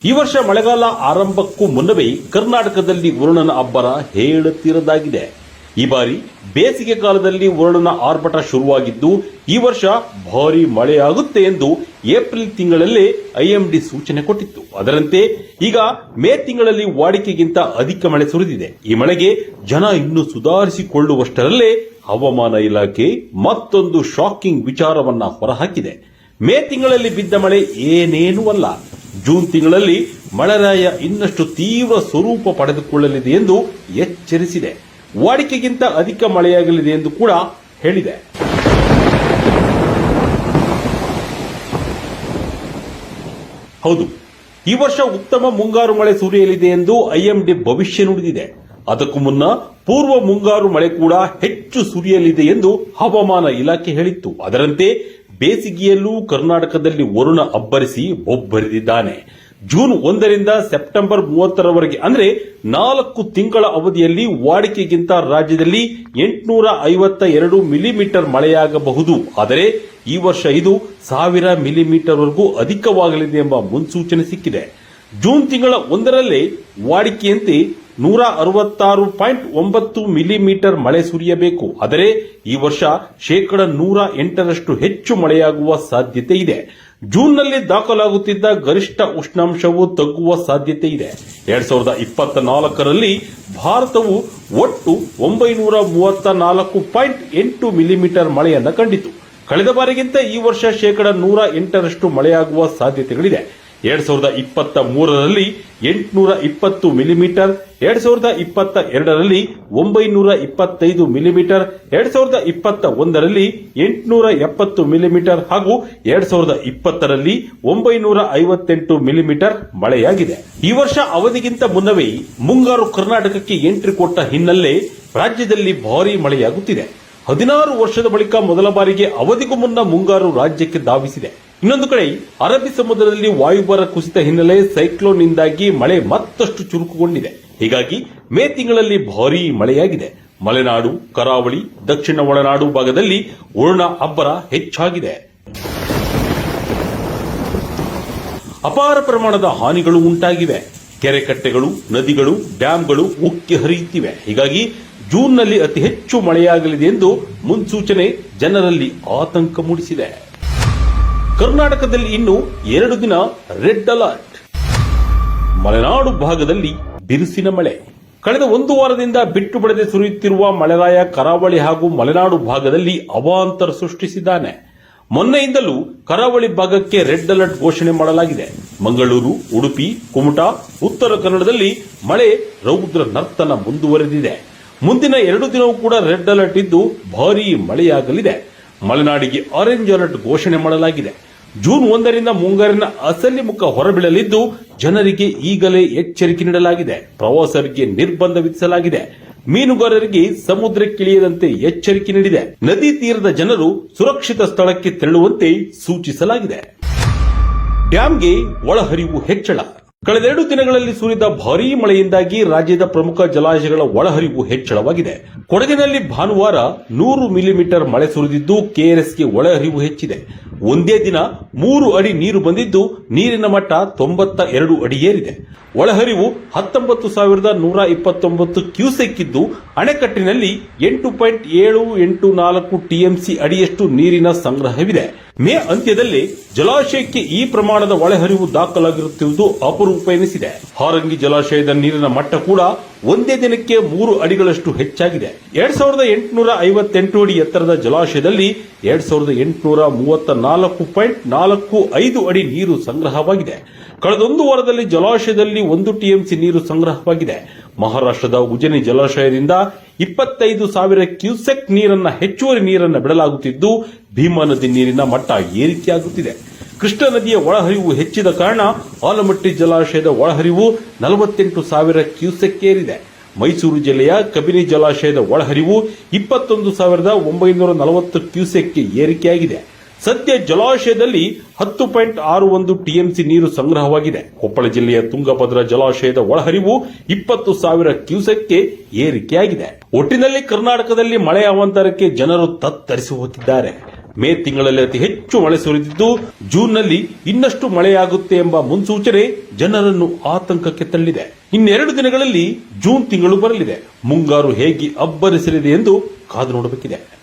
ಈ ವರ್ಷ ಮಳೆಗಾಲ ಆರಂಭಕ್ಕೂ ಮುನ್ನವೇ ಕರ್ನಾಟಕದಲ್ಲಿ ವರುಣನ ಅಬ್ಬರ ಹೇಳುತ್ತಿರದಾಗಿದೆ. ಈ ಬಾರಿ ಬೇಸಿಗೆ ಕಾಲದಲ್ಲಿ ವರುಣನ ಆರ್ಭಟ ಶುರುವಾಗಿದ್ದು ಈ ವರ್ಷ ಭಾರೀ ಮಳೆಯಾಗುತ್ತೆ ಎಂದು ಏಪ್ರಿಲ್ ತಿಂಗಳಲ್ಲೇ ಐಎಂಡಿ ಸೂಚನೆ ಕೊಟ್ಟಿತ್ತು. ಅದರಂತೆ ಈಗ ಮೇ ತಿಂಗಳಲ್ಲಿ ವಾಡಿಕೆಗಿಂತ ಅಧಿಕ ಮಳೆ ಸುರಿದಿದೆ. ಈ ಮಳೆಗೆ ಜನ ಇನ್ನೂ ಸುಧಾರಿಸಿಕೊಳ್ಳುವಷ್ಟರಲ್ಲೇ ಹವಾಮಾನ ಇಲಾಖೆ ಮತ್ತೊಂದು ಶಾಕಿಂಗ್ ವಿಚಾರವನ್ನ ಹೊರಹಾಕಿದೆ. ಮೇ ತಿಂಗಳಲ್ಲಿ ಬಿದ್ದ ಮಳೆ ಏನೇನೂ ಅಲ್ಲ, ಜೂನ್ ತಿಂಗಳಲ್ಲಿ ಮಳೆರಾಯ ಇನ್ನಷ್ಟು ತೀವ್ರ ಸ್ವರೂಪ ಪಡೆದುಕೊಳ್ಳಲಿದೆ ಎಂದು ಎಚ್ಚರಿಸಿದೆ. ವಾಡಿಕೆಗಿಂತ ಅಧಿಕ ಮಳೆಯಾಗಲಿದೆ ಎಂದು ಕೂಡ ಹೇಳಿದೆ. ಹೌದು, ಈ ವರ್ಷ ಉತ್ತಮ ಮುಂಗಾರು ಮಳೆ ಸುರಿಯಲಿದೆ ಎಂದು ಐಎಂಡಿ ಭವಿಷ್ಯ ನುಡಿದಿದೆ. ಅದಕ್ಕೂ ಮುನ್ನ ಪೂರ್ವ ಮುಂಗಾರು ಮಳೆ ಕೂಡ ಹೆಚ್ಚು ಸುರಿಯಲಿದೆ ಎಂದು ಹವಾಮಾನ ಇಲಾಖೆ ಹೇಳಿತ್ತು. ಅದರಂತೆ ಬೇಸಿಗೆಯಲ್ಲೂ ಕರ್ನಾಟಕದಲ್ಲಿ ವರುಣ ಅಬ್ಬರಿಸಿ ಬೊಬ್ಬರಿದಿದ್ದಾನೆ. ಜೂನ್ 1ರಿಂದ ಸೆಪ್ಟೆಂಬರ್ 30ರವರೆಗೆ ಅಂದರೆ 4 ತಿಂಗಳ ಅವಧಿಯಲ್ಲಿ ವಾಡಿಕೆಗಿಂತ ರಾಜ್ಯದಲ್ಲಿ 852 ಮಿಲಿಮೀಟರ್ ಮಳೆಯಾಗಬಹುದು. ಆದರೆ ಈ ವರ್ಷ ಇದು 1000 ಮಿಲಿಮೀಟರ್ ವರೆಗೂ ಅಧಿಕವಾಗಲಿದೆ ಎಂಬ ಮುನ್ಸೂಚನೆ ಸಿಕ್ಕಿದೆ. ಜೂನ್ ತಿಂಗಳ 1ರಲ್ಲೇ ವಾಡಿಕೆಯಂತೆ 166.9 ಮಿಲಿಮೀಟರ್ ಮಳೆ ಸುರಿಯಬೇಕು. ಆದರೆ ಈ ವರ್ಷ 108ರಷ್ಟು ಹೆಚ್ಚು ಮಳೆಯಾಗುವ ಸಾಧ್ಯತೆ ಇದೆ. ಜೂನ್ನಲ್ಲಿ ದಾಖಲಾಗುತ್ತಿದ್ದ ಗರಿಷ್ಠ ಉಷ್ಣಾಂಶವು ತಗ್ಗುವ ಸಾಧ್ಯತೆ ಇದೆ. 2024ರಲ್ಲಿ ಭಾರತವು ಒಟ್ಟು 934.8 ಮಿಲಿಮೀಟರ್ ಮಳೆಯನ್ನು ಕಂಡಿತು. ಕಳೆದ ಬಾರಿಗಿಂತ ಈ ವರ್ಷ 108ರಷ್ಟು ಮಳೆಯಾಗುವ ಸಾಧ್ಯತೆಗಳಿದೆ. 2023ರಲ್ಲಿ 820 ಮಿಲಿಮೀಟರ್, 2022ರಲ್ಲಿ 925 ಮಿಲಿಮೀಟರ್, 2021ರಲ್ಲಿ 870 ಮಿಲಿಮೀಟರ್ ಹಾಗೂ 2020ರಲ್ಲಿ 958 ಮಿಲಿಮೀಟರ್ ಮಳೆಯಾಗಿದೆ. ಈ ವರ್ಷ ಅವಧಿಗಿಂತ ಮುನ್ನವೇ ಮುಂಗಾರು ಕರ್ನಾಟಕಕ್ಕೆ ಎಂಟ್ರಿ ಕೊಟ್ಟ ಹಿನ್ನೆಲೆ ರಾಜ್ಯದಲ್ಲಿ ಭಾರೀ ಮಳೆಯಾಗುತ್ತಿದೆ. 16 ವರ್ಷದ ಬಳಿಕ ಮೊದಲ ಬಾರಿಗೆ ಅವಧಿಗೂ ಮುನ್ನ ಮುಂಗಾರು ರಾಜ್ಯಕ್ಕೆ ಧಾವಿಸಿದೆ. ಇನ್ನೊಂದು ಕಡೆ ಅರಬ್ಬಿ ಸಮುದ್ರದಲ್ಲಿ ವಾಯುಭಾರ ಕುಸಿತ ಹಿನ್ನೆಲೆ ಸೈಕ್ಲೋನ್ನಿಂದಾಗಿ ಮಳೆ ಮತ್ತಷ್ಟು ಚುರುಕುಗೊಂಡಿದೆ. ಹೀಗಾಗಿ ಮೇ ತಿಂಗಳಲ್ಲಿ ಭಾರೀ ಮಳೆಯಾಗಿದೆ. ಮಲೆನಾಡು, ಕರಾವಳಿ, ದಕ್ಷಿಣ ಒಳನಾಡು ಭಾಗದಲ್ಲಿ ವರುಣ ಅಬ್ಬರ ಹೆಚ್ಚಾಗಿದೆ. ಅಪಾರ ಪ್ರಮಾಣದ ಹಾನಿಗಳು ಉಂಟಾಗಿವೆ. ಕೆರೆ ಕಟ್ಟೆಗಳು, ನದಿಗಳು, ಡ್ಯಾಂಗಳು ಉಕ್ಕಿ ಹರಿಯುತ್ತಿವೆ. ಹೀಗಾಗಿ ಜೂನ್ನಲ್ಲಿ ಅತಿ ಹೆಚ್ಚು ಮಳೆಯಾಗಲಿದೆ ಎಂದು ಮುನ್ಸೂಚನೆ ಜನರಲ್ಲಿ ಆತಂಕ ಮೂಡಿಸಿದೆ. ಕರ್ನಾಟಕದಲ್ಲಿ ಇನ್ನು 2 ದಿನ ರೆಡ್ ಅಲರ್ಟ್. ಮಲೆನಾಡು ಭಾಗದಲ್ಲಿ ಬಿರುಸಿನ ಮಳೆ. ಕಳೆದ 1 ವಾರದಿಂದ ಬಿಟ್ಟು ಬಿಡದೆ ಸುರಿಯುತ್ತಿರುವ ಮಳೆರಾಯ ಕರಾವಳಿ ಹಾಗೂ ಮಲೆನಾಡು ಭಾಗದಲ್ಲಿ ಅವಾಂತರ ಸೃಷ್ಟಿಸಿದ್ದಾನೆ. ಮೊನ್ನೆಯಿಂದಲೂ ಕರಾವಳಿ ಭಾಗಕ್ಕೆ ರೆಡ್ ಅಲರ್ಟ್ ಘೋಷಣೆ ಮಾಡಲಾಗಿದೆ. ಮಂಗಳೂರು, ಉಡುಪಿ, ಕುಮಟಾ, ಉತ್ತರ ಕನ್ನಡದಲ್ಲಿ ಮಳೆ ರೌದ್ರ ನರ್ತನ ಮುಂದುವರೆದಿದೆ. ಮುಂದಿನ 2 ದಿನವೂ ಕೂಡ ರೆಡ್ ಅಲರ್ಟ್ ಇದ್ದು ಭಾರೀ ಮಳೆಯಾಗಲಿದೆ. ಮಲೆನಾಡಿಗೆ ಆರೆಂಜ್ ಅಲರ್ಟ್ ಘೋಷಣೆ ಮಾಡಲಾಗಿದೆ. ಜೂನ್ 1ರಿಂದ ಮುಂಗಾರಿನ ಅಸಲಿ ಮುಖ ಹೊರಬೀಳಲಿದ್ದು ಜನರಿಗೆ ಈಗಲೇ ಎಚ್ಚರಿಕೆ ನೀಡಲಾಗಿದೆ. ಪ್ರವಾಸರಿಗೆ ನಿರ್ಬಂಧ ವಿಧಿಸಲಾಗಿದೆ. ಮೀನುಗಾರರಿಗೆ ಸಮುದ್ರಕ್ಕಿಳಿಯದಂತೆ ಎಚ್ಚರಿಕೆ ನೀಡಿದೆ. ನದಿ ತೀರದ ಜನರು ಸುರಕ್ಷಿತ ಸ್ಥಳಕ್ಕೆ ತೆರಳುವಂತೆ ಸೂಚಿಸಲಾಗಿದೆ. ಡ್ಯಾಂಗೆ ಒಳಹರಿವು ಹೆಚ್ಚಳ. ಕಳೆದ 2 ದಿನಗಳಲ್ಲಿ ಸುರಿದ ಭಾರೀ ಮಳೆಯಿಂದಾಗಿ ರಾಜ್ಯದ ಪ್ರಮುಖ ಜಲಾಶಯಗಳ ಒಳಹರಿವು ಹೆಚ್ಚಳವಾಗಿದೆ. ಕೊಡಗಿನಲ್ಲಿ ಭಾನುವಾರ 100 ಮಿಲಿಮೀಟರ್ ಮಳೆ ಸುರಿದಿದ್ದು ಕೆಆರ್ಎಸ್ಗೆ ಒಳಹರಿವು ಹೆಚ್ಚಿದೆ. ಒಂದೇ ದಿನ 3 ಅಡಿ ನೀರು ಬಂದಿದ್ದು ನೀರಿನ ಮಟ್ಟ 92 ಅಡಿ ಏರಿದೆ. ಒಳಹರಿವು 19,129 ಕ್ಯೂಸೆಕ್ ಇದ್ದು ಅಣೆಕಟ್ಟಿನಲ್ಲಿ 8.784 ಟಿಎಂಸಿ ಅಡಿಯಷ್ಟು ನೀರಿನ ಸಂಗ್ರಹವಿದೆ. ಮೇ ಅಂತ್ಯದಲ್ಲಿ ಜಲಾಶಯಕ್ಕೆ ಈ ಪ್ರಮಾಣದ ಒಳಹರಿವು ದಾಖಲಾಗಿರುತ್ತಿರುವುದು ಅಪರೂಪ ಎನಿಸಿದೆ. ಹಾರಂಗಿ ಜಲಾಶಯದ ನೀರಿನ ಮಟ್ಟ ಕೂಡ ಒಂದೇ ದಿನಕ್ಕೆ 3 ಅಡಿಗಳಷ್ಟು ಹೆಚ್ಚಾಗಿದೆ. 2858 ಅಡಿ ಎತ್ತರದ ಜಲಾಶಯದಲ್ಲಿ 2834.45 ಅಡಿ ನೀರು ಸಂಗ್ರಹವಾಗಿದೆ. ಕಳೆದ 1 ವಾರದಲ್ಲಿ ಜಲಾಶಯದಲ್ಲಿ 1 ಟಿಎಂಸಿ ನೀರು ಸಂಗ್ರಹವಾಗಿದೆ. ಮಹಾರಾಷ್ಟ್ರದ ಉಜನಿ ಜಲಾಶಯದಿಂದ 25,000 ಕ್ಯೂಸೆಕ್ ನೀರನ್ನ ಹೆಚ್ಚುವರಿ ನೀರನ್ನು ಬಿಡಲಾಗುತ್ತಿದ್ದು ಭೀಮಾ ನದಿ ನೀರಿನ ಮಟ್ಟ ಏರಿಕೆಯಾಗುತ್ತಿದೆ. ಕೃಷ್ಣಾ ನದಿಯ ಒಳಹರಿವು ಹೆಚ್ಚಿದ ಕಾರಣ ಆಲಮಟ್ಟಿ ಜಲಾಶಯದ ಒಳಹರಿವು 48,000 ಕ್ಯೂಸೆಕ್ ಏರಿದೆ. ಮೈಸೂರು ಜಿಲ್ಲೆಯ ಕಬಿನಿ ಜಲಾಶಯದ ಒಳಹರಿವು 21,940 ಕ್ಯೂಸೆಕ್ಗೆ ಏರಿಕೆಯಾಗಿದೆ. ಸದ್ಯ ಜಲಾಶಯದಲ್ಲಿ 10.61 ಟಿಎಂಸಿ ನೀರು ಸಂಗ್ರಹವಾಗಿದೆ. ಕೊಪ್ಪಳ ಜಿಲ್ಲೆಯ ತುಂಗಭದ್ರಾ ಜಲಾಶಯದ ಒಳಹರಿವು 20,000 ಕ್ಯೂಸೆಕ್ಗೆ ಏರಿಕೆಯಾಗಿದೆ. ಒಟ್ಟಿನಲ್ಲಿ ಕರ್ನಾಟಕದಲ್ಲಿ ಮಳೆ ಅವಾಂತರಕ್ಕೆ ಜನರು ತತ್ತರಿಸಿ ಹೋಗುತ್ತಿದ್ದಾರೆ. ಮೇ ತಿಂಗಳಲ್ಲಿ ಅತಿ ಹೆಚ್ಚು ಮಳೆ ಸುರಿದಿದ್ದು ಜೂನ್ನಲ್ಲಿ ಇನ್ನಷ್ಟು ಮಳೆಯಾಗುತ್ತೆ ಎಂಬ ಮುನ್ಸೂಚನೆ ಜನರನ್ನು ಆತಂಕಕ್ಕೆ ತಳ್ಳಿದೆ. ಇನ್ನೆರಡು ದಿನಗಳಲ್ಲಿ ಜೂನ್ ತಿಂಗಳು ಬರಲಿದೆ. ಮುಂಗಾರು ಹೇಗೆ ಅಬ್ಬರಿಸಲಿದೆ ಎಂದು ಕಾದು ನೋಡಬೇಕಿದೆ.